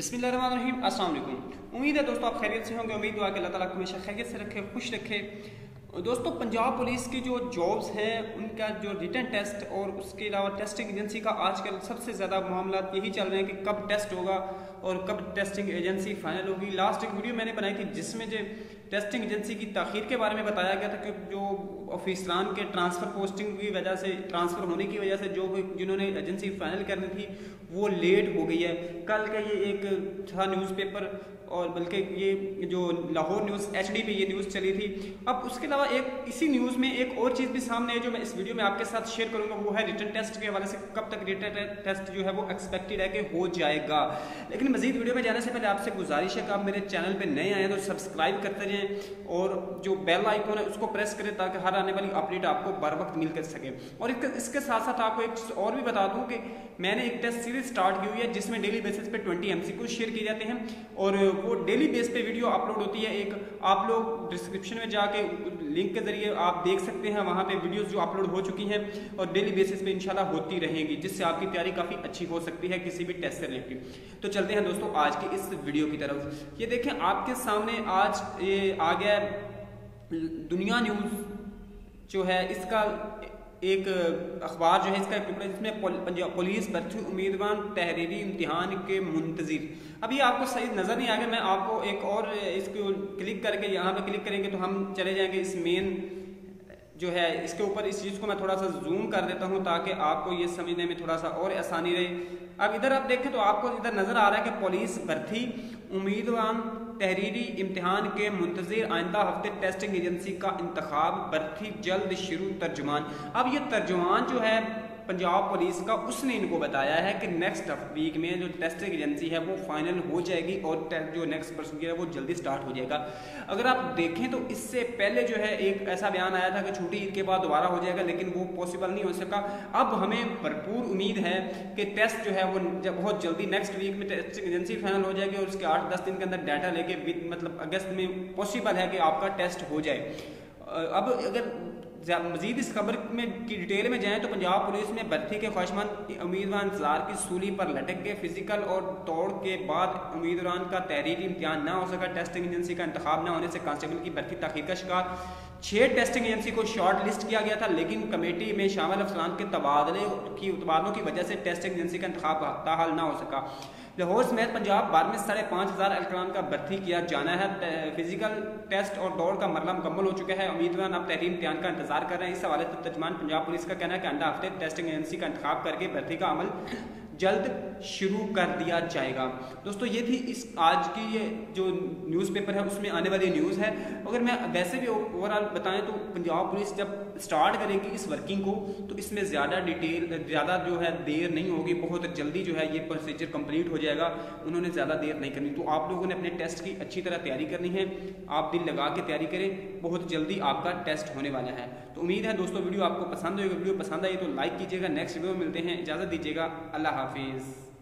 बिस्मिल्लाहिर्रहमानिर्रहीम। अस्सलाम वालेकुम। उम्मीद है दोस्तों आप खैरियत से होंगे। उम्मीद दुआ कि अल्लाह ताला आपको हमेशा खैरियत से रखे, खुश रखे। दोस्तों पंजाब पुलिस की जो जॉब्स हैं उनका जो रिटन टेस्ट और उसके अलावा टेस्टिंग एजेंसी का आजकल सबसे ज़्यादा मामला यही चल रहे हैं कि कब टेस्ट होगा और कब टेस्टिंग एजेंसी फाइनल होगी। लास्ट एक वीडियो मैंने बनाई थी जिसमें जो टेस्टिंग एजेंसी की ताख़ीर के बारे में बताया गया था कि जो ऑफिसरान के ट्रांसफ़र पोस्टिंग की वजह से, ट्रांसफ़र होने की वजह से जो जिन्होंने एजेंसी फाइनल करनी थी वो लेट हो गई है। कल का ये एक था न्यूज़पेपर और बल्कि ये जो लाहौर न्यूज़ HD पे ये न्यूज़ चली थी। अब उसके अलावा एक इसी न्यूज़ में एक और चीज़ भी सामने है जो मैं इस वीडियो में आपके साथ शेयर करूंगा, वो है रिटन टेस्ट के हवाले से कब तक रिटन टेस्ट जो है वो एक्सपेक्टेड है कि हो जाएगा। लेकिन मजीद वीडियो में जाने से पहले आपसे गुजारिश है कि आप मेरे चैनल पर नए आए तो सब्सक्राइब करते रहें और जो बेल आइकॉन है उसको प्रेस करें ताकि हर आने वाली अपडेट आपको बर वक्त मिल कर सके। और इसके साथ साथ आपको एक चीज़ और भी बता दूँ कि मैंने एक टेस्ट सीरीज स्टार्ट की हुई है जिसमें डेली बेसिस पे 20 MCQ शेयर किए जाते हैं और वो डेली बेस पे वीडियो अपलोड होती है। एक आप लोग डिस्क्रिप्शन में जाके लिंक के जरिए आप देख सकते हैं, वहाँ पे वीडियोस जो अपलोड हो चुकी हैं और डेली बेसिस पे इंशाल्लाह होती रहेंगी, जिससे आपकी तैयारी काफ़ी अच्छी हो सकती है किसी भी टेस्ट से रिलेटेड। तो चलते हैं दोस्तों आज की इस वीडियो की तरफ। ये देखें आपके सामने आज ये आ गया दुनिया न्यूज़ जो है, इसका एक अखबार जो है इसका एक टुकड़ा जिसमें पंजाब पुलिस भर्ती उम्मीदवार तहरीरी इम्तिहान के मुंतजिर। अभी आपको सही नज़र नहीं आ गया, मैं आपको एक और इसको क्लिक करके यहाँ पे क्लिक करेंगे तो हम चले जाएंगे इस मेन जो है इसके ऊपर। इस चीज़ को मैं थोड़ा सा जूम कर देता हूँ ताकि आपको ये समझने में थोड़ा सा और आसानी रहे। अब इधर आप देखें तो आपको इधर नज़र आ रहा है कि पुलिस भर्ती उम्मीदवार तहरीरी इम्तिहान के मुंतजिर, आइंदा हफ्ते टेस्टिंग एजेंसी का इंतखाब, भर्ती जल्द शुरू। तर्जुमान, अब ये तर्जुमान जो है पंजाब पुलिस का, उसने इनको बताया है कि नेक्स्ट वीक में जो टेस्टिंग एजेंसी है वो फाइनल हो जाएगी और जो नेक्स्ट प्रोसीजर है वो जल्दी स्टार्ट हो जाएगा। अगर आप देखें तो इससे पहले जो है एक ऐसा बयान आया था कि छुट्टी ईद के बाद दोबारा हो जाएगा, लेकिन वो पॉसिबल नहीं हो सका। अब हमें भरपूर उम्मीद है कि टेस्ट जो है वो बहुत जल्दी नेक्स्ट वीक में टेस्टिंग एजेंसी फाइनल हो जाएगी और उसके 8-10 दिन के अंदर डाटा लेके मतलब अगस्त में पॉसिबल है कि आपका टेस्ट हो जाए। अब अगर मजीद इस खबर में की डिटेल में जाएं तो पंजाब पुलिस में भर्ती के ख्वाहिशमंद उम्मीदवार इंतजार की सूली पर लटक गए। फिजिकल और दौड़ के बाद उम्मीदवार का तहरीरी इम्तिहान ना हो सका। टेस्टिंग एजेंसी का इंतखाब न होने से कांस्टेबल की भर्ती ताख़ीर का शिकार। 6 टेस्टिंग एजेंसी को शॉर्ट लिस्ट किया गया था, लेकिन कमेटी में शामिल अफसरान के तबादलों की वजह से टेस्टिंग एजेंसी का इंतखाब ताहाल ना हो सका। लाहौर समेत पंजाब भर में 5,500 एहलकाम का भर्ती किया जाना है। फिजिकल टेस्ट और दौड़ का मरला मुकम्मल हो चुका है। उम्मीदवार अब तहरीरी इम्तिहान का इंतजार कर रहे हैं। इस हवाले से तर्जुमान पंजाब पुलिस का कहना है कि आइंदा हफ्ते टेस्टिंग एजेंसी का इंतखाब करके भर्ती का अमल जल्द शुरू कर दिया जाएगा। दोस्तों ये थी इस आज की ये जो न्यूज़पेपर है उसमें आने वाली न्यूज़ है। अगर मैं वैसे भी ओवरऑल बताएं तो पंजाब पुलिस जब स्टार्ट करेगी इस वर्किंग को तो इसमें ज़्यादा जो है देर नहीं होगी, बहुत जल्दी जो है ये प्रोसीजर कंप्लीट हो जाएगा। उन्होंने ज़्यादा देर नहीं करनी। तो आप लोगों ने अपने टेस्ट की अच्छी तरह तैयारी करनी है, आप दिल लगा के तैयारी करें, बहुत जल्दी आपका टेस्ट होने वाला है। तो उम्मीद है दोस्तों वीडियो आपको पसंद होगी। वीडियो पसंद आई तो लाइक कीजिएगा। नेक्स्ट वीडियो में मिलते हैं, इजाज़त दीजिएगा, अल्लाह हाफिज़।